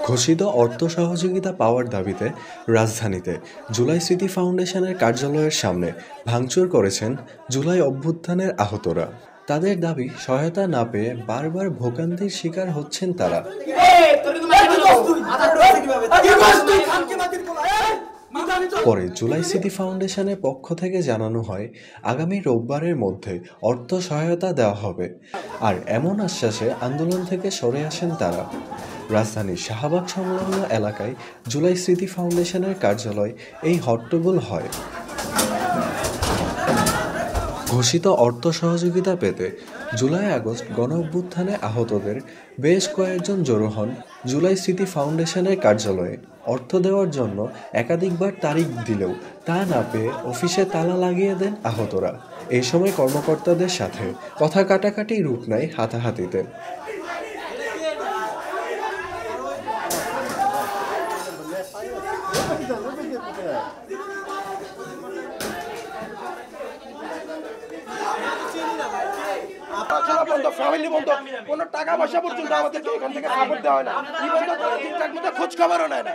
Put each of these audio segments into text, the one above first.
ঘোষিত অর্থ সহযোগিতা পাওয়ার দাবিতে রাজধানীতে জুলাই স্মৃতি ফাউন্ডেশনের কার্যালয়ের সামনে ভাঙচুর করেছেন জুলাই অভ্যুত্থানের আহতরা। তাদের দাবি, সহায়তা না পেয়ে বারবার ভোগান্তির শিকার হচ্ছেন তারা। পরে জুলাই স্মৃতি ফাউন্ডেশনের পক্ষ থেকে জানানো হয়, আগামী রোববারের মধ্যে অর্থ সহায়তা দেওয়া হবে। আর এমন আশ্বাসে আন্দোলন থেকে সরে আসেন তারা। রাজধানীর শাহবাগ সংলগ্ন এলাকায় জুলাই স্মৃতি ফাউন্ডেশনের কার্যালয় এই হট্টগোল হয়। ঘোষিত অর্থ সহযোগিতা পেতে জুলাই আগস্ট গণ অভ্যুত্থানে আহতদের বেশ কয়েকজন জড়ো হন জুলাই স্মৃতি ফাউন্ডেশনের কার্যালয়ে। অর্থ দেওয়ার জন্য একাধিকবার তারিখ দিলেও তা না পেয়ে অফিসে তালা লাগিয়ে দেন আহতরা। এই সময় কর্মকর্তাদের সাথে কথা কাটাকাটি রূপ নেয় হাতাহাতিতে। ফ্যামিলি বন্ধ, কোনো টাকা পয়সা পর্যন্ত আমাদেরকে এখান থেকে সাপোর্ট দেওয়া হয় না, ঠিকঠাক মতো খোঁজ খবরও নেয় না।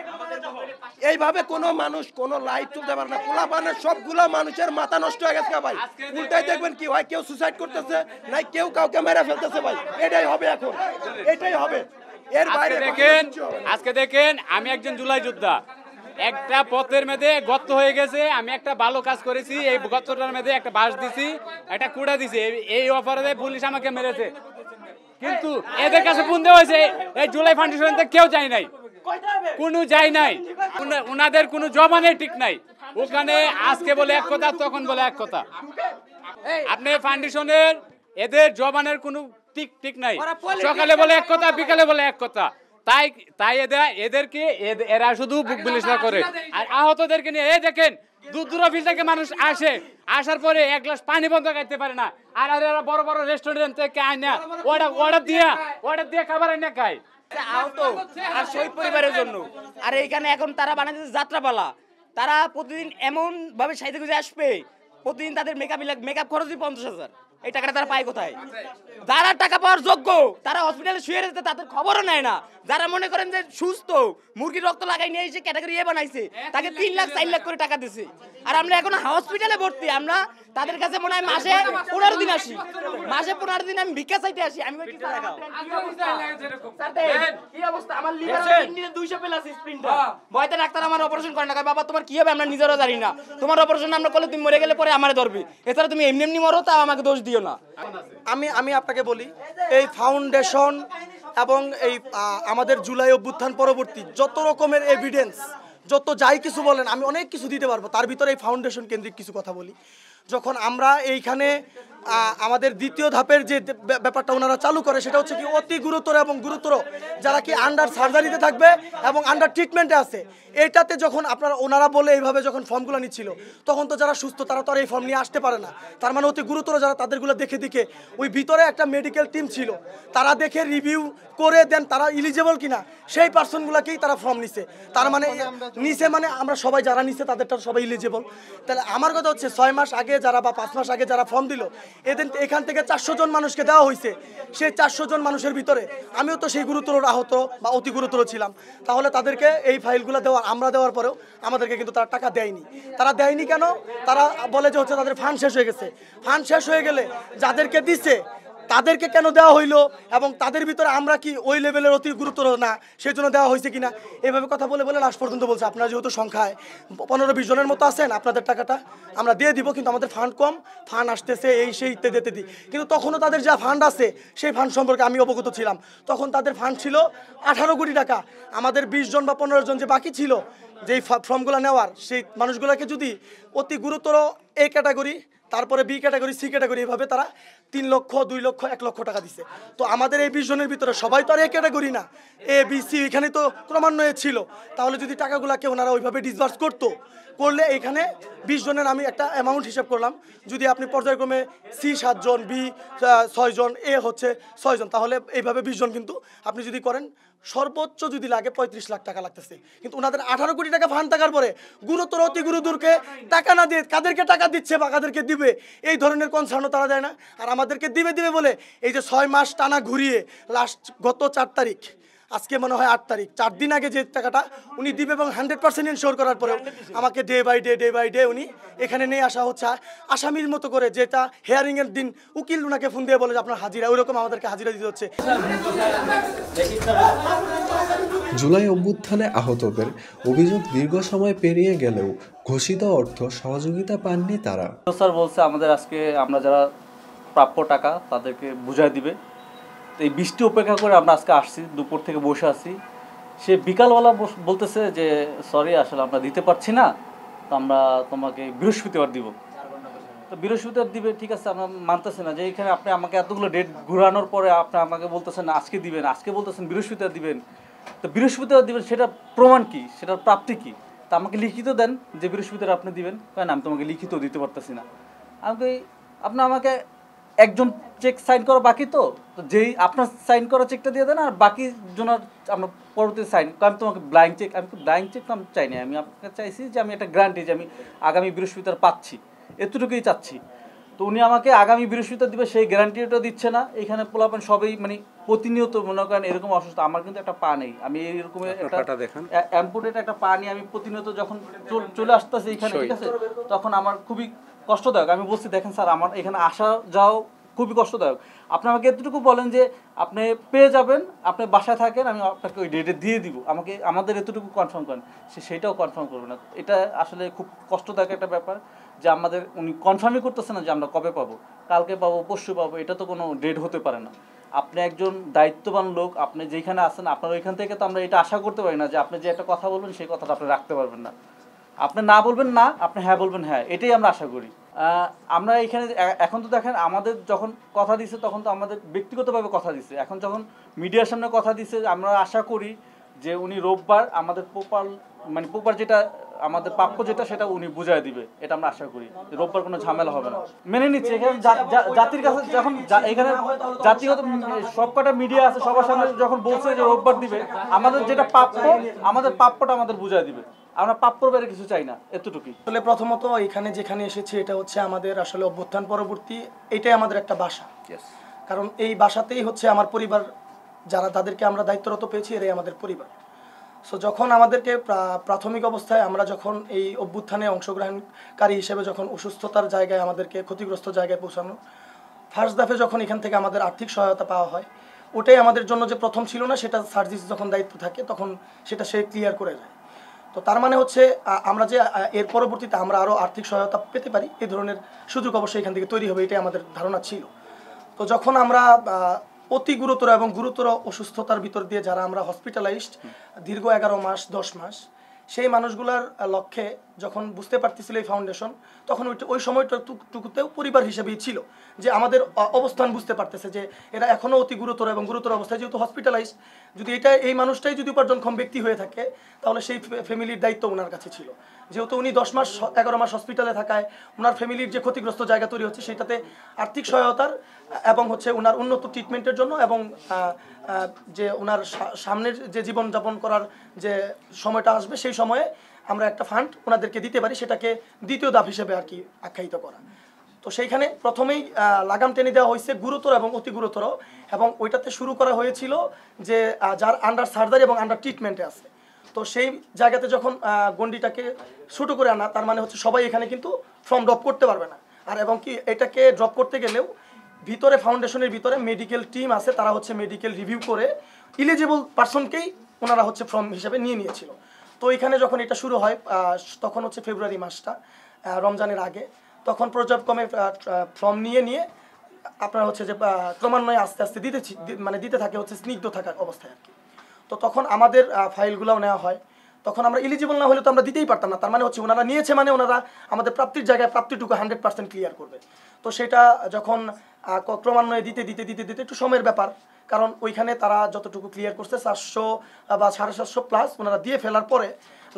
এইভাবে কোনো মানুষ কোনো লাইফ চলতে পারে না। পোলাপানের সবগুলো মানুষের মাথা নষ্ট হয়ে গেছে ভাই। উল্টাই দেখবেন কি হয়, কেউ সুসাইড করতেছে, নাই কেউ কাউকে মেরে ফেলতেছে ভাই। এটাই হবে এখন, এটাই হবে। এর বাইরে দেখেন, আজকে দেখেন আমি একজন জুলাই যোদ্ধা। একটা পথের মধ্যে গর্ত হয়ে গেছে, আমি একটা ভালো কাজ করেছি, এই গর্তটার মধ্যে একটা বাঁশ দিছি, একটা কুড়া দিছি, এই অফারে পুলিশ আমাকে মেরেছে। কিন্তু এদের কাছে ফোন দেওয়া হয়েছে, এই জুলাই ফাউন্ডেশন থেকে কেউ যায় নাই, কোনো যায় নাই, ওনাদের কোনো জবানে ঠিক নাই। ওখানে আজকে বলে এক কথা, তখন বলে এক কথা। আপনি ফাউন্ডেশনের এদের জবানের কোনো ঠিক নাই, সকালে বলে এক কথা, বিকালে বলে এক কথা। তাই এদেরকে এরা শুধু বুক বিলাসিতা করে। আর আহতদেরকে নিয়ে এই দেখেন, দূর থেকে মানুষ আসে, আসার পরে এক গ্লাস পানি বন্ধ খাইতে পারে না। আর এরা বড় বড় রেস্টুরেন্ট থেকে আইনা অর্ডার দিয়ে খাবার আইনা খায়। আহত আর শহীদ পরিবারের জন্য। আর এইখানে এখন তারা বানাইতেছে যাত্রাপালা। তারা প্রতিদিন এমন ভাবে সাইতে খুঁজে আসবে, প্রতিদিন তাদের মেকআপ খরচই 50,000। এই টাকাটা তারা পায় কোথায়? যারা টাকা পাওয়ার যোগ্য তারা হসপিটালে শুয়ে রয়েছে, তাদের খবরও নেয় না। যারা মনে করেন যে সুস্থ, মুরগির রক্ত লাগাই নিয়ে এসে ক্যাটাগরি এ বানাইছে, তাকে 3 লাখ 4 লাখ করে টাকা দিছে। আর আমরা এখন হসপিটালে ভর্তি। আমরা তাদের কাছে মনে হয় মাসে 15 দিন আসি, মাসে 15 দিন আমি ভিক্ষা চাইতে আসি। আমি কি অবস্থা, আমার লিভার 200 প্লাস স্প্রিন্টার। ভয়তে ডাক্তার আমার অপারেশন করে না, বাবা তোমার কি হবে আমরা নিজেরও জানি না, তোমার অপারেশন আমরা করলে তুমি মরে গেলে পরে আমারে ধরবি, এছাড়া তুমি এমনি মরো, তাও আমাকে দোষ দিও না। আমি আপনাকে বলি, এই ফাউন্ডেশন এবং এই আমাদের জুলাই অভ্যুত্থান পরবর্তী যত রকমের এভিডেন্স, যত যাই কিছু বলেন, আমি অনেক কিছু দিতে পারবো। তার ভিতরে এই ফাউন্ডেশন কেন্দ্রিক কিছু কথা বলি। যখন আমরা এইখানে আমাদের দ্বিতীয় ধাপের যে ব্যাপারটা ওনারা চালু করে, সেটা হচ্ছে কি অতি গুরুতর এবং গুরুতর যারা কি আন্ডার সার্জারিতে থাকবে এবং আন্ডার ট্রিটমেন্টে আছে, এইটাতে যখন ওনারা বলে এইভাবে যখন ফর্মগুলো নিচ্ছিল, তখন তো যারা সুস্থ তারা তো আর এই ফর্ম নিয়ে আসতে পারে না। তার মানে অতি গুরুতর যারা, তাদেরগুলো দেখে ওই ভিতরে একটা মেডিকেল টিম ছিল, তারা দেখে রিভিউ করে দেন তারা ইলিজিবল কিনা, সেই পার্সনগুলোকেই তারা ফর্ম নিছে। তার মানে নিছে মানে আমরা সবাই যারা নিছে তাদেরটা সবাই ইলিজিবল। তাহলে আমার কথা হচ্ছে 6 মাস আগে যারা বা 5 মাস আগে যারা ফর্ম দিল, এখান থেকে 400 জন মানুষকে দেওয়া হয়েছে। সেই 400 জন মানুষের ভিতরে আমিও তো সেই গুরুতর আহত বা অতি গুরুতর ছিলাম। তাহলে তাদেরকে এই ফাইলগুলো আমরা দেওয়ার পরেও আমাদেরকে কিন্তু তারা টাকা দেয়নি। তারা দেয়নি কেন? তারা বলে যে হচ্ছে তাদের ফান্ড শেষ হয়ে গেছে। ফান্ড শেষ হয়ে গেলে যাদেরকে দিচ্ছে তাদেরকে কেন দেওয়া হইলো, এবং তাদের ভিতরে আমরা কি ওই লেভেলের অতি গুরুতর না, সেই জন্য দেওয়া হয়েছে কিনা, এভাবে কথা বলে লাস্ট পর্যন্ত বলছে আপনারা যেহেতু সংখ্যায় 15-20 জনের মতো আছেন, আপনাদের টাকাটা আমরা দিয়ে দিব, কিন্তু আমাদের ফান্ড কম, ফান্ড আসতেছে এই সেই দিতে দিই। কিন্তু তখনও তাদের যা ফান্ড আছে সেই ফান্ড সম্পর্কে আমি অবগত ছিলাম। তখন তাদের ফান্ড ছিল 18 কোটি টাকা। আমাদের 20 জন বা 15 জন যে বাকি ছিল যেই ফর্মগুলো নেওয়ার, সেই মানুষগুলোকে যদি অতি গুরুতর এ ক্যাটাগরি, তারপরে বি ক্যাটাগরি, সি ক্যাটাগরি, এভাবে তারা 3 লক্ষ, 2 লক্ষ, 1 লক্ষ টাকা দিছে। তো আমাদের এই 20 জনের ভিতরে সবাই তো আর এ ক্যাটাগরি না, এ বি সি এখানে তো ক্রমান্বয়ে ছিল। তাহলে যদি টাকাগুলোকে ওনারা ওইভাবে ডিসবার্স করলে এখানে 20 জনের আমি একটা অ্যামাউন্ট হিসাব করলাম, যদি আপনি পর্যায়ক্রমে সি 7 জন, বি 6 জন, এ হচ্ছে 6 জন, তাহলে এইভাবে 20 জন কিন্তু আপনি যদি করেন সর্বোচ্চ যদি লাগে 35 লাখ টাকা লাগতেছে, কিন্তু ওনাদের 18 কোটি টাকা ফান্ড থাকার পরে গুরুতর অতি গুরুদুরকে টাকা না দিয়ে কাদেরকে টাকা দিচ্ছে বা কাদেরকে দিবে এই ধরনের কনসার্নও তারা দেয় না। আর আমাদেরকে দিবে দিবে বলে এই যে 6 মাস টানা ঘুরিয়ে লাস্ট গত 4 তারিখ, আজকে মনে হয় 8 তারিখ, 4 দিন আগে যে টাকাটা উনি দিবে এবং 100% ইনশোর করার পরেও আমাকে ডে বাই ডে উনি এখানে নিয়ে আসা হচ্ছে আসামির মতো করে, যেটা হেয়ারিংয়ের দিন উকিল ওনাকে ফোন দিয়ে বলে যে আপনার হাজিরা, ওইরকম আমাদেরকে হাজিরা দিতে হচ্ছে। জুলাই অভ্যুত্থানে আহতদের অভিযোগ দীর্ঘ সময় পেরিয়ে গেলেও ঘোষিত অর্থ সহযোগিতা পাননি তারা। স্যার বলছে আমাদের আজকে আমরা যারা প্রাপ্য টাকা তাদেরকে বুঝাই দিবে। তো এই বৃষ্টি উপেক্ষা করে আমরা আজকে আসছি, দুপুর থেকে বসে আছি। সে বিকালবেলা বলতেছে যে সরি আসলে আমরা দিতে পারছি না, তো আমরা তোমাকে বৃহস্পতিবার দিব। তো বৃহস্পতিবার দিবে, ঠিক আছে, আমরা মানতেছি না যে এখানে আপনি আমাকে এতগুলো ডেট ঘুরানোর পরে আপনি আমাকে বলতেছেন আজকে দিবেন, আজকে বলতেছেন বৃহস্পতিবার দিবেন। তো বৃহস্পতিবার দিবেন সেটা প্রমাণ কি, সেটার প্রাপ্তি কি? তা আমাকে লিখিত দেন যে বৃহস্পতিবার আপনি দিবেন। কেন আমি তোমাকে লিখিত দিতে পারতেছি না। আপনি আমাকে একজন চেক সাইন করা বাকি, তো যেই আপনার সাইন করা চেকটা দিয়ে দেন আর বাকি জনের আমরা পরবর্তী সাইন। আমি তোমাকে ব্লাইন্ড চেক, আমি ব্লাইন্ড চেক আমি চাই না, আমি আপনাকে চাইছি যে আমি একটা গ্যারান্টি যে আমি আগামী বৃহস্পতিবার পাচ্ছি, এতটুকুই চাচ্ছি। তো উনি আমাকে আগামী বৃহস্পতিবার দিবে সেই গ্যারান্টিটা দিচ্ছে না। এখানে পোলাপান সবাই মানে প্রতিনিয়ত মনে করেন এরকম অসুস্থ। আমার কিন্তু একটা পা নেই, আমি এরকম একটা অ্যাম্পুটেড একটা পা নিয়ে আমি প্রতিনিয়ত যখন চলে আসতেছি এখানে, ঠিক আছে, তখন আমার খুবই কষ্টদায়ক। আমি বলছি দেখেন স্যার আমার এখানে আসা যাও খুবই কষ্টদায়ক। আপনি আমাকে এতটুকু বলেন যে আপনি পেয়ে যাবেন, আপনি বাসায় থাকেন, আমি আপনাকে ওই ডেটে দিয়ে দিব, আমাদের এতটুকু কনফার্ম করেন। সেইটাও কনফার্ম করবে না। এটা আসলে খুব কষ্টদায়ক একটা ব্যাপার যে আমাদের উনি কনফার্মই করতেছে না যে আমরা কবে পাবো, কালকে পাবো, পরশু পাবো, এটা তো কোনো ডেট হতে পারে না। আপনি একজন দায়িত্ববান লোক, আপনি যেখানে আছেন আপনার ওইখান থেকে তো আমরা এটা আশা করতে পারি না যে আপনি যে একটা কথা বলবেন সেই কথাটা আপনি রাখতে পারবেন না। আপনি না বলবেন না, আপনি হ্যাঁ বলবেন হ্যাঁ, এটাই আমরা আশা করি। আমরা এখানে এখন তো দেখেন আমাদের যখন কথা দিছে তখন তো আমাদের ব্যক্তিগতভাবে কথা দিছে, এখন যখন মিডিয়ার সামনে কথা দিছে আমরা আশা করি যে উনি রোববার আমাদের প্রপার যেটা আমাদের প্রাপ্য যেটা সেটা উনি বুঝাই দিবে, এটা আমরা আশা করি। রোববার কোনো ঝামেলা হবে না, মেনে নিচ্ছে। এখানে জাতির কাছে যখন এখানে জাতিগত সবকটা মিডিয়া আছে সবার সামনে যখন বলছে যে রোববার দিবে, আমাদের যেটা প্রাপ্য আমাদের প্রাপ্যটা আমাদের বুঝাই দিবে। আমরা প্রাপ্যর বাইরে কিছু চাই না, এতটুকুই। আসলে প্রথমত এখানে যেখানে এসেছি এটা হচ্ছে আমাদের আসলে অভ্যুত্থান পরবর্তী, এটাই আমাদের একটা বাসা। কারণ এই বাসাতেই হচ্ছে আমার পরিবার, যারা তাদেরকে আমরা দায়িত্বরত পেয়েছি এরাই আমাদের পরিবার। সো যখন আমাদেরকে প্রাথমিক অবস্থায় আমরা যখন এই অভ্যুত্থানে অংশগ্রহণকারী হিসেবে যখন অসুস্থতার জায়গায় আমাদেরকে ক্ষতিগ্রস্ত জায়গায় পৌঁছানো, ফার্স্ট দাফে যখন এখান থেকে আমাদের আর্থিক সহায়তা পাওয়া হয়, ওটাই আমাদের জন্য যে প্রথম ছিল না, সেটা সার্জিস যখন দায়িত্ব থাকে তখন সেটা সে ক্লিয়ার করে যায়। তো তার মানে হচ্ছে আমরা যে এর পরবর্তীতে আমরা আরও আর্থিক সহায়তা পেতে পারি, এই ধরনের সুযোগ অবশ্যই এখান থেকে তৈরি হবে, এটাই আমাদের ধারণা ছিল। তো যখন আমরা অতি গুরুতর এবং গুরুতর অসুস্থতার ভিতর দিয়ে যারা আমরা হসপিটালাইজড দীর্ঘ 11 মাস 10 মাস, সেই মানুষগুলোর লক্ষ্যে যখন বুঝতে পারতেছিল এই ফাউন্ডেশন, তখন ওই সময়টুকুতেও পরিবার হিসেবেই ছিল যে আমাদের অবস্থান বুঝতে পারতেছে যে এরা এখনও অতি গুরুতর এবং গুরুতর অবস্থায়, যেহেতু হসপিটালাইজ, যদি এই মানুষটাই যদি উপার্জনক্ষম ব্যক্তি হয়ে থাকে তাহলে সেই ফ্যামিলির দায়িত্ব ওনার কাছে ছিল। যেহেতু উনি 10 মাস 11 মাস হসপিটালে থাকায় ওনার ফ্যামিলির যে ক্ষতিগ্রস্ত জায়গা তৈরি হচ্ছে সেটাতে আর্থিক সহায়তার এবং হচ্ছে ওনার উন্নত ট্রিটমেন্টের জন্য এবং যে ওনার সামনের যে জীবনযাপন করার যে সময়টা আসবে সেই সময়ে আমরা একটা ফান্ড ওনাদেরকে দিতে পারি, সেটাকে দ্বিতীয় ধাপ হিসেবে আর কি আখ্যায়িত করা। তো সেইখানে প্রথমেই লাগাম টেনে দেওয়া হয়েছে গুরুতর এবং অতি গুরুতর, এবং ওইটাতে শুরু করা হয়েছিল যে যার আন্ডার সার্জারি এবং আন্ডার ট্রিটমেন্টে আছে। তো সেই জায়গাতে যখন গন্ডিটাকে ছোটো করে আনা, তার মানে হচ্ছে সবাই এখানে কিন্তু ফর্ম ড্রপ করতে পারবে না। আর এবং কি এটাকে ড্রপ করতে গেলেও ভিতরে ফাউন্ডেশনের ভিতরে মেডিকেল টিম আছে, তারা হচ্ছে মেডিকেল রিভিউ করে ইলিজিবল পারসনকেই ওনারা হচ্ছে ফর্ম হিসেবে নিয়েছিল। তো এখানে যখন এটা শুরু হয় তখন হচ্ছে ফেব্রুয়ারি মাসটা, রমজানের আগে, তখন পর্যায়ক্রমে ফর্ম নিয়ে আপনার হচ্ছে যে ক্রমান্বয়ে আস্তে আস্তে দিতে থাকে হচ্ছে স্নিগ্ধ থাকার অবস্থায় আর কি। তো তখন আমাদের ফাইলগুলোও নেওয়া হয়, তখন আমরা ইলিজিবল না হলে তো আমরা দিতেই পারতাম না। তার মানে হচ্ছে ওনারা নিয়েছে মানে ওনারা আমাদের প্রাপ্তির জায়গায় প্রাপ্তিটুকু 100% ক্লিয়ার করবে। তো সেটা যখন ক্রমান্বয়ে দিতে একটু সময়ের ব্যাপার, কারণ ওইখানে তারা যতটুকু ক্লিয়ার করছে 700 বা 750 প্লাস ওনারা দিয়ে ফেলার পরে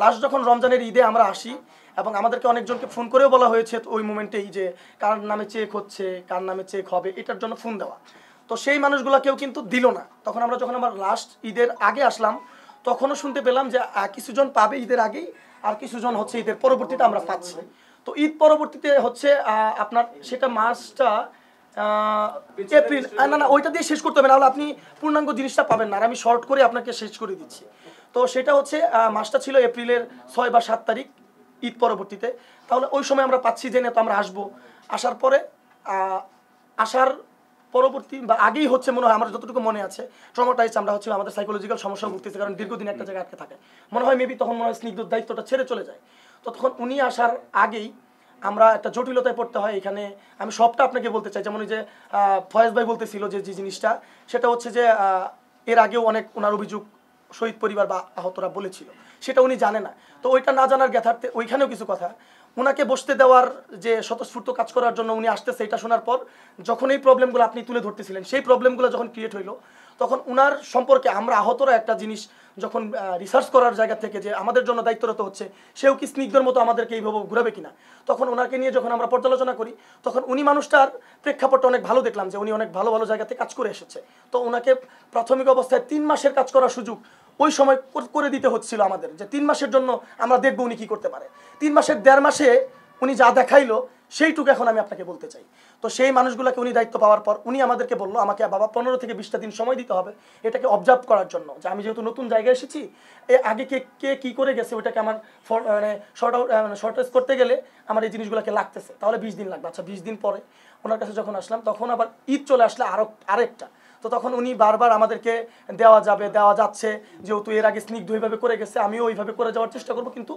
লাস্ট যখন রমজানের ঈদে আমরা আসি, এবং আমাদেরকে অনেকজনকে ফোন করেও বলা হয়েছে ওই মোমেন্টেই যে কার নামে চেক হচ্ছে, কার নামে চেক হবে, এটার জন্য ফোন দেওয়া। তো তো সেই মানুষগুলোকেও কিন্তু দিল না। তখন যখন আমরা লাস্ট ঈদের আগে আসলাম তখনও শুনতে পেলাম যে কিছুজন পাবে ঈদের আগেই, আর কিছুজন হচ্ছে ঈদের পরবর্তীতে আমরা পাচ্ছি। তো ঈদ পরবর্তীতে হচ্ছে আপনার সেটা মাসটা এপ্রিল, না ওইটা দিয়ে শেষ করতে হবে, নাহলে আপনি পূর্ণাঙ্গ জিনিসটা পাবেন না, আর আমি শর্ট করে আপনাকে শেষ করে দিচ্ছি। তো সেটা হচ্ছে মাসটা ছিল এপ্রিলের 6 বা 7 তারিখ ঈদ পরবর্তীতে। তাহলে ওই সময় আমরা পাচ্ছি জেনে তো আমরা আসবো, আসার পরে আসার পরবর্তী বা আগেই হচ্ছে মনে হয়, আমার যতটুকু মনে আছে ট্রমাটাইজ আমরা হচ্ছে, আমাদের সাইকোলজিক্যাল সমস্যা ভুগতেছে, কারণ দীর্ঘদিন একটা জায়গায় আটকে থাকে। মনে হয় মেবি তখন মনে হয় স্নিগ্ধর দায়িত্বটা ছেড়ে চলে যায়। তো তখন উনি আসার আগেই আমরা একটা জটিলতায় পড়তে হয়। এখানে আমি সবটা আপনাকে বলতে চাই, যেমন যে ফয়েজ ভাই বলতেছিল যে জিনিসটা, সেটা হচ্ছে যে এর আগেও অনেক ওনার অভিযোগ শহীদ পরিবার বা আহতরা বলেছিল, সেটা উনি জানে না। তো ওইটা না জানার জ্ঞাতার্থে ওইখানেও কিছু কথা, ওনাকে বসতে দেওয়ার যে স্বতঃস্ফূর্ত কাজ করার জন্য উনি আসতেছে, এটা শোনার পর যখন এই প্রবলেমগুলো আপনি তুলে ধরতেছিলেন, সেই প্রবলেমগুলো যখন ক্রিয়েট হইলো, তখন উনার সম্পর্কে আমরা আহতরা একটা জিনিস যখন রিসার্চ করার জায়গা থেকে যে আমাদের জন্য দায়িত্বরত হচ্ছে, সেও কি স্নিগ্ধর মতো আমাদেরকে এইভাবে ঘুরাবে কিনা, তখন ওনাকে নিয়ে যখন আমরা পর্যালোচনা করি, তখন উনি মানুষটার প্রেক্ষাপটটা অনেক ভালো দেখলাম যে উনি অনেক ভালো ভালো জায়গাতে কাজ করে এসেছে। তো ওনাকে প্রাথমিক অবস্থায় 3 মাসের কাজ করার সুযোগ ওই সময় করে দিতে হচ্ছিল আমাদের, যে 3 মাসের জন্য আমরা দেখবো উনি কি করতে পারে। 3 মাসের 1.5 মাসে উনি যা দেখাইলো সেইটুকু এখন আমি আপনাকে বলতে চাই। তো সেই মানুষগুলোকে উনি দায়িত্ব পাওয়ার পর উনি আমাদেরকে বললো, আমাকে বাবা 15 থেকে 20টা দিন সময় দিতে হবে এটাকে অবজার্ভ করার জন্য, যে আমি যেহেতু নতুন জায়গায় এসেছি, আগে কে কী করে গেছে ওইটাকে আমার মানে শর্টেজ করতে গেলে আমার এই জিনিসগুলোকে লাগতেছে, তাহলে 20 দিন লাগবে। আচ্ছা 20 দিন পরে ওনার কাছে যখন আসলাম, তখন আবার ঈদ চলে আসলে আরেকটা। তো তখন উনি বারবার আমাদেরকে দেওয়া যাচ্ছে, যেহেতু এর আগে স্নিগ্ধ ওইভাবে করে গেছে, আমিও ওইভাবে করে যাওয়ার চেষ্টা করবো, কিন্তু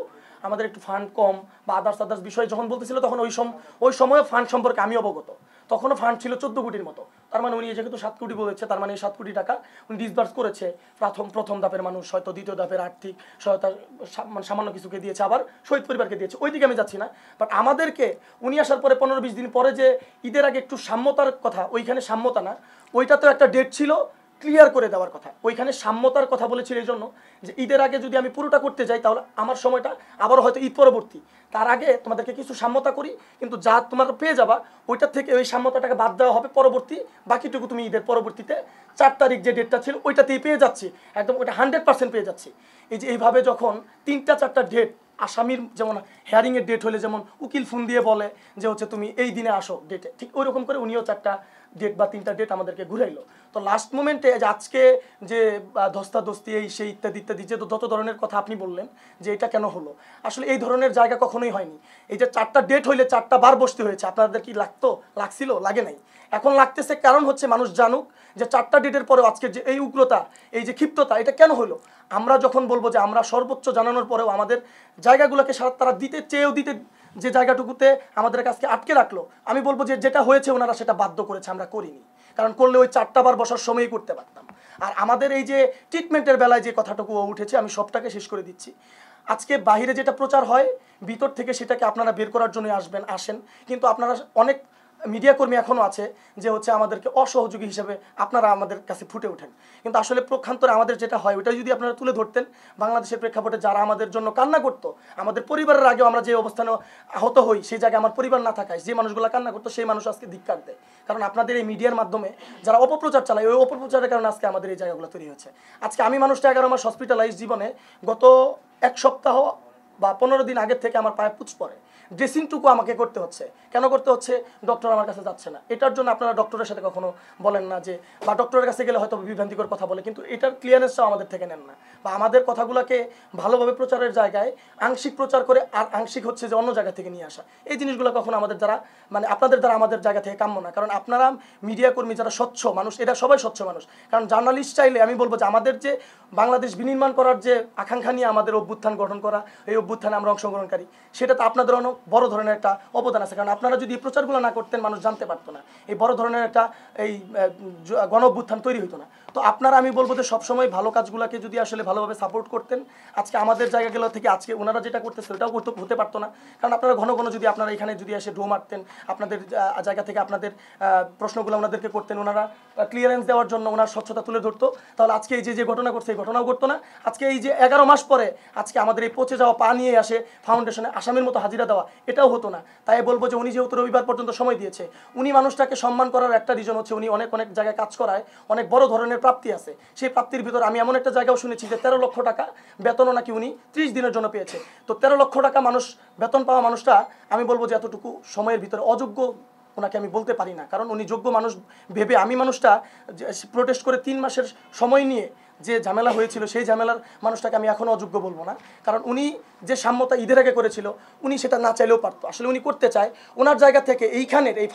আমাদের একটু ফান্ড কম বা আদার্স বিষয় যখন বলতেছিল, তখন ওই সময় ফান্ড সম্পর্কে আমি অবগত। তখনও ফান্ড ছিল 14 কোটির মতো। তার মানে উনি যেহেতু 7 কোটি বলেছে, তার মানে এই 7 কোটি টাকা উনি ডিসবার্স করেছে। প্রথম ধাপের মানুষ হয়তো, দ্বিতীয় ধাপের আর্থিক সহায়তা সামান্য কিছুকে দিয়েছে, আবার শহীদ পরিবারকে দিয়েছে, ওই দিকে আমি যাচ্ছি না। বাট আমাদেরকে উনি আসার পরে 15-20 দিন পরে যে ঈদের আগে একটু সাম্যতার কথা, ওইখানে সাম্যতা না, ওইটা তো একটা ডেট ছিল ক্লিয়ার করে দেওয়ার কথা। ওইখানে সাম্যতার কথা বলেছিল এই জন্য যে ঈদের আগে যদি আমি পুরোটা করতে যাই, তাহলে আমার সময়টা আবারও হয়তো ঈদ পরবর্তী, তার আগে তোমাদেরকে কিছু সাম্যতা করি, কিন্তু যা তোমরা পেয়ে যাবা ওইটার থেকে ওই সাম্যতাটাকে বাদ দেওয়া হবে পরবর্তী, বাকিটুকু তুমি ঈদের পরবর্তীতে 4 তারিখ যে ডেটটা ছিল ওইটাতেই পেয়ে যাচ্ছি, একদম ওইটা 100% পেয়ে যাচ্ছি। এই যে এইভাবে যখন 3টা-4টা ডেট, আসামির যেমন হেয়ারিংয়ের ডেট হলে যেমন উকিল ফোন দিয়ে বলে যে হচ্ছে তুমি এই দিনে আসো ডেটে, ঠিক ওই রকম করে উনিও 4টা ডেট বা 3টা ডেট আমাদেরকে ঘুরাইলো। তো লাস্ট মোমেন্টে যে আজকে যে ধস্তাধস্তি এই সেই ইত্যাদি ইত্যাদি যে যত ধরনের কথা আপনি বললেন যে এটা কেন হলো, আসলে এই ধরনের জায়গা কখনোই হয়নি। এই যে 4টা ডেট হইলে 4টা বার বসতে হয়েছে, আপনাদের কি লাগছিল? লাগে নাই, এখন লাগতেছে। কারণ হচ্ছে মানুষ জানুক যে 4টা ডেটের পরেও আজকে যে এই উগ্রতা, এই যে ক্ষিপ্ততা, এটা কেন হলো। আমরা যখন বলবো যে আমরা সর্বোচ্চ জানানোর পরেও আমাদের জায়গাগুলোকে তারা দিতে চেয়েও দিতে, যে জায়গাটুকুতে আমাদের কাছে আটকে রাখলো, আমি বলবো যে যেটা হয়েছে ওনারা সেটা বাধ্য করেছে, আমরা করিনি। কারণ করলে ওই 4টা বার বসার সময়ই করতে পারতাম। আর আমাদের এই যে ট্রিটমেন্টের বেলায় যে কথাটুকু উঠেছে, আমি সবটাকে শেষ করে দিচ্ছি। আজকে বাহিরে যেটা প্রচার হয়, ভিতর থেকে সেটাকে আপনারা বের করার জন্য আসেন, কিন্তু আপনারা অনেক মিডিয়া কর্মী এখনও আছে যে হচ্ছে আমাদেরকে অসহযোগী হিসেবে আপনারা আমাদের কাছে ফুটে ওঠেন, কিন্তু আসলে প্রক্ষান্তরে আমাদের যেটা হয় ওইটা যদি আপনারা তুলে ধরতেন, বাংলাদেশের প্রেক্ষাপটে যারা আমাদের জন্য কান্না করতো, আমাদের পরিবারের আগেও আমরা যে অবস্থানে আহত হই, সেই জায়গায় আমার পরিবার না থাকায় যে মানুষগুলো কান্না করতো, সেই মানুষ আজকে ধিক্কার দেয়। কারণ আপনাদের এই মিডিয়ার মাধ্যমে যারা অপপ্রচার চালায়, ওই অপপ্রচারের কারণে আজকে আমাদের এই জায়গাগুলো তৈরি হয়েছে। আজকে আমি মানুষটা 11 মাস হসপিটালাইজ জীবনে, গত 1 সপ্তাহ বা 15 দিন আগের থেকে আমার পায়ে পুঁজ পড়ে, ড্রেসিংটুকু আমাকে করতে হচ্ছে। কেন করতে হচ্ছে? ডক্টর আমার কাছে যাচ্ছে না। এটার জন্য আপনারা ডক্টরের সাথে কখনো বলেন না যে, বা ডক্টরের কাছে গেলে হয়তো বিভ্রান্তিকর কথা বলে, কিন্তু এটার ক্লিয়ারেন্সটাও আমাদের থেকে নেন না, বা আমাদের কথাগুলোকে ভালোভাবে প্রচারের জায়গায় আংশিক প্রচার করে আর আংশিক হচ্ছে যে অন্য জায়গা থেকে নিয়ে আসা। এই জিনিসগুলো কখনো আমাদের দ্বারা, মানে আপনাদের দ্বারা আমাদের জায়গা থেকে কাম্য না। কারণ আপনারা মিডিয়া কর্মী যারা স্বচ্ছ মানুষ, এরা সবাই স্বচ্ছ মানুষ। কারণ জার্নালিস্ট চাইলে আমি বলবো যে আমাদের যে বাংলাদেশ বিনির্মাণ করার যে আকাঙ্ক্ষা নিয়ে আমাদের অভ্যুত্থান গঠন করা, এই অভ্যুত্থানে আমরা অংশগ্রহণকারী, সেটা তো আপনাদের অনেক বড় ধরনের একটা অবদান আছে। কারণ আপনারা যদি এই প্রচারগুলো না করতেন, মানুষ জানতে পারতো না, এই বড় ধরনের একটা এই গণ অভ্যুত্থান তৈরি হতো না। তো আপনারা, আমি বলবো যে সবসময় ভালো কাজগুলোকে যদি আসলে ভালোভাবে সাপোর্ট করতেন, আজকে আমাদের জায়গাগুলো থেকে আজকে ওনারা যেটা করতেছে ওটাও হতে পারতো না। কারণ আপনারা ঘন ঘন যদি আপনারা এখানে যদি এসে ড্রো মারতেন, আপনাদের জায়গা থেকে আপনাদের প্রশ্নগুলো ওনাদেরকে করতেন, ওনারা ক্লিয়ারেন্স দেওয়ার জন্য ওনার স্বচ্ছতা তুলে ধরতো, তাহলে আজকে এই যে ঘটনা ঘটছে এই ঘটনাও ঘটতো না। আজকে এই যে 11 মাস পরে আজকে আমাদের এই পচে যাওয়া পা নিয়ে আসে ফাউন্ডেশনে আসামির মতো হাজিরা দেওয়া, এটাও হতো না। তাই বলবো যে উনি যেহেতু রবিবার পর্যন্ত সময় দিয়েছে, উনি মানুষটাকে সম্মান করার একটা রিজন হচ্ছে উনি অনেক অনেক জায়গায় কাজ করায়, অনেক বড় ধরনের প্রাপ্তি আছে। সেই প্রাপ্তির ভিতর আমি এমন একটা জায়গাও শুনেছি যে 13 লক্ষ টাকা বেতনও নাকি উনি 30 দিনের জন্য পেয়েছে। তো 13 লক্ষ টাকা মানুষ বেতন পাওয়া মানুষটা আমি বলবো যে এতটুকু সময়ের ভিতরে অযোগ্য ওনাকে আমি বলতে পারি না। কারণ উনি যোগ্য মানুষ ভেবে আমি মানুষটা প্রোটেস্ট করে 3 মাসের সময় নিয়ে যে ঝামেলা হয়েছিল সেই ঝামেলার মানুষটাকে আমি এখনও অযোগ্য বলবো না। কারণ উনি যে সাম্যতা ঈদের আগে করেছিল উনি সেটা না চাইলেও পারতো, আসলে উনি করতে চায়। ওনার জায়গা থেকে এইখানের এই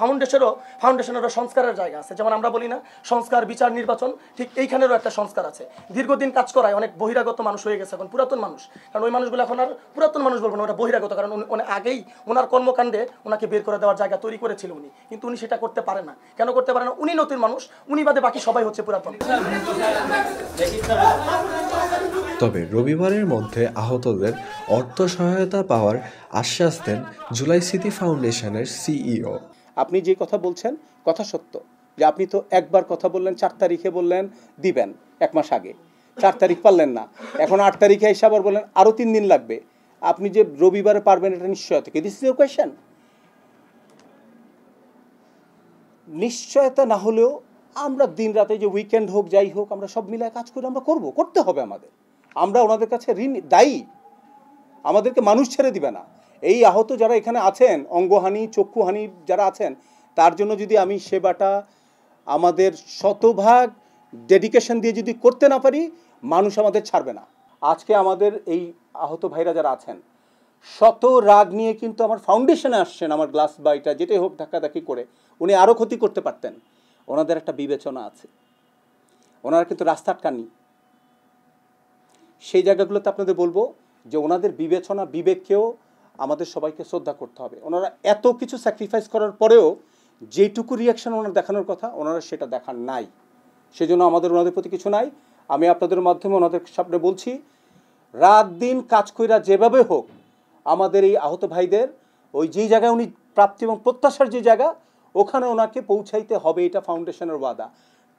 ফাউন্ডেশনেরও সংস্কারের জায়গা আছে। যেমন আমরা বলি না সংস্কার, বিচার, নির্বাচন, ঠিক এইখানেরও একটা সংস্কার আছে। দীর্ঘদিন কাজ করায় অনেক বহিরাগত মানুষ হয়ে গেছে, এখন পুরাতন মানুষ। কারণ ওই মানুষগুলো এখন আর পুরাতন মানুষ বলবো না, ওটা বহিরাগত। কারণ উনি আগেই ওনার কর্মকাণ্ডে ওনাকে বের করে দেওয়ার জায়গা তৈরি করেছিল উনি, কিন্তু উনি সেটা করতে পারে না। কেন করতে পারে না? উনি নতুন মানুষ, উনি বাদে বাকি সবাই হচ্ছে পুরাতন। তবে রবিবারের মধ্যে আহতদের অর্থ সহায়তা পাওয়ার আশ্বাস দেন জুলাই স্মৃতি ফাউন্ডেশনের সিইও। আপনি যে কথা বলছেন কথা সত্য, যে আপনি তো একবার কথা বললেন 4 তারিখে বললেন দিবেন, 1 মাস আগে 4 তারিখ পারলেন না, এখন 8 তারিখে এসে আবার বললেন আরও 3 দিন লাগবে। আপনি যে রবিবারে পারবেন এটা নিশ্চয়তা কি? This is your question. নিশ্চয়তা না হলেও আমরা দিন রাতে যে উইকেন্ড হোক যাই হোক আমরা সব মিলায় কাজ করে আমরা করতে হবে আমাদের। আমরা ওনাদের কাছে ঋণ দায়ী, আমাদেরকে মানুষ ছেড়ে দিবে না। এই আহত যারা এখানে আছেন, অঙ্গহানি চক্ষুহানি যারা আছেন, তার জন্য যদি আমি সেবাটা আমাদের শতভাগ ডেডিকেশন দিয়ে যদি করতে না পারি, মানুষ আমাদের ছাড়বে না। আজকে আমাদের এই আহত ভাইরা যারা আছেন শত রাগ নিয়ে কিন্তু আমার ফাউন্ডেশনে আসছেন, আমার গ্লাস বাইটা যেটাই হোক ধাক্কাধাক্কি করে উনি আরও ক্ষতি করতে পারতেন। ওনাদের একটা বিবেচনা আছে, ওনারা কিন্তু রাস্তা আটকাননি। সেই জায়গাগুলোতে আপনাদের বলবো যে ওনাদের বিবেচনা বিবেককেও আমাদের সবাইকে শ্রদ্ধা করতে হবে। ওনারা এত কিছু স্যাক্রিফাইস করার পরেও যেটুকু রিয়াকশন ওনারা দেখানোর কথা ওনারা সেটা দেখান নাই, সেজন্য আমাদের ওনাদের প্রতি কিছু নাই। আমি আপনাদের মাধ্যমে ওনাদের সামনে বলছি, রাত দিন কাজ কইরা যেভাবে হোক আমাদের এই আহত ভাইদের ওই যেই জায়গায় উনি প্রাপ্তি এবং প্রত্যাশার যে জায়গা ওখানে ওনাকে পৌঁছাইতে হবে, এটা ফাউন্ডেশনের ওয়াদা।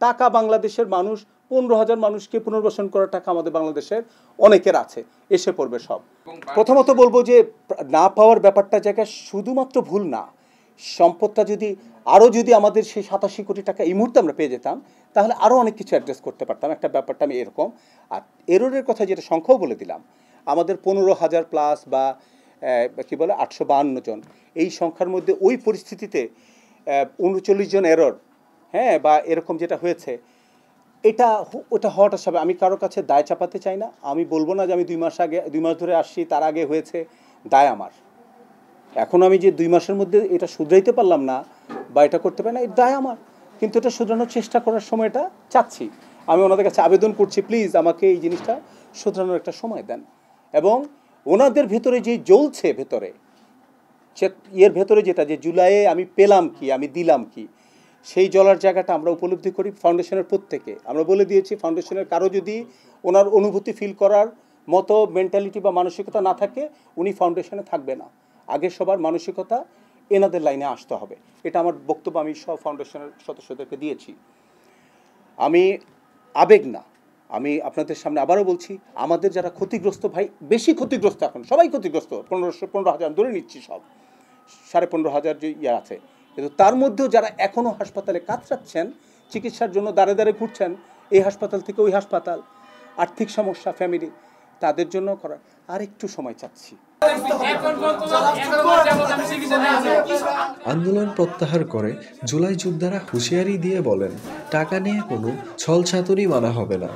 টাকা বাংলাদেশের মানুষ 15,000 মানুষকে পুনর্বাসন করার টাকা আমাদের বাংলাদেশের অনেকের আছে, এসে পড়বে সব। প্রথমত বলবো যে না পাওয়ার ব্যাপারটা জায়গায় শুধুমাত্র ভুল না, সম্পদটা যদি আরও যদি আমাদের সেই 87 কোটি টাকা এই মুহূর্তে আমরা পেয়ে যেতাম তাহলে আরও অনেক কিছু অ্যাড্রেস করতে পারতাম। একটা ব্যাপারটা আমি এরকম। আর এররের কথা যেটা সংখ্যাও বলে দিলাম, আমাদের 15,000 প্লাস বা কী বলে 852 জন, এই সংখ্যার মধ্যে ওই পরিস্থিতিতে 39 জন এরর, হ্যাঁ, বা এরকম যেটা হয়েছে, ওটা হওয়াটা সব। আমি কারোর কাছে দায় চাপাতে চাই না। আমি বলবো না যে আমি 2 মাস ধরে আসছি, তার আগে হয়েছে, দায় আমার। এখন আমি যে 2 মাসের মধ্যে এটা শুধরাইতে পারলাম না বা এটা করতে পারি না, এটা দায় আমার। কিন্তু এটা শুধরানোর চেষ্টা করার সময়টা চাচ্ছি। আমি ওনাদের কাছে আবেদন করছি, প্লিজ আমাকে এই জিনিসটা শুধরানোর একটা সময় দেন। এবং ওনাদের ভেতরে যে জ্বলছে ভেতরে এর ভেতরে যেটা যে জুলাইয়ে আমি পেলাম কি, আমি দিলাম কি, সেই জ্বলার জায়গাটা আমরা উপলব্ধি করি ফাউন্ডেশনের প্রত্যেকে। আমরা বলে দিয়েছি ফাউন্ডেশনের কারো যদি ওনার অনুভূতি ফিল করার মতো মেন্টালিটি বা মানসিকতা না থাকে উনি ফাউন্ডেশনে থাকবে না। আগে সবার মানসিকতা এনাদের লাইনে আসতে হবে, এটা আমার বক্তব্য আমি সব ফাউন্ডেশনের সদস্যদেরকে দিয়েছি। আমি আবেগ না, আমি আপনাদের সামনে আবারও বলছি, আমাদের যারা ক্ষতিগ্রস্ত ভাই, বেশি ক্ষতিগ্রস্ত, এখন সবাই ক্ষতিগ্রস্ত, 15,000 ধরে নিচ্ছি, সব 15,500 যে ইয়ে আছে, কিন্তু তার মধ্যেও যারা এখনও হাসপাতালে কাতরাচ্ছেন, চিকিৎসার জন্য দাঁড়ে দাঁড়ে ঘুরছেন, এই হাসপাতাল থেকে ওই হাসপাতাল, আর্থিক সমস্যা, ফ্যামিলি, তাদের জন্য করার আর একটু সময় চাচ্ছি। আন্দোলন প্রত্যাহার করে জুলাই যোদ্ধারা হুঁশিয়ারি দিয়ে বলেন, টাকা নিয়ে কোনো ছলচাতুরি মানা হবে না।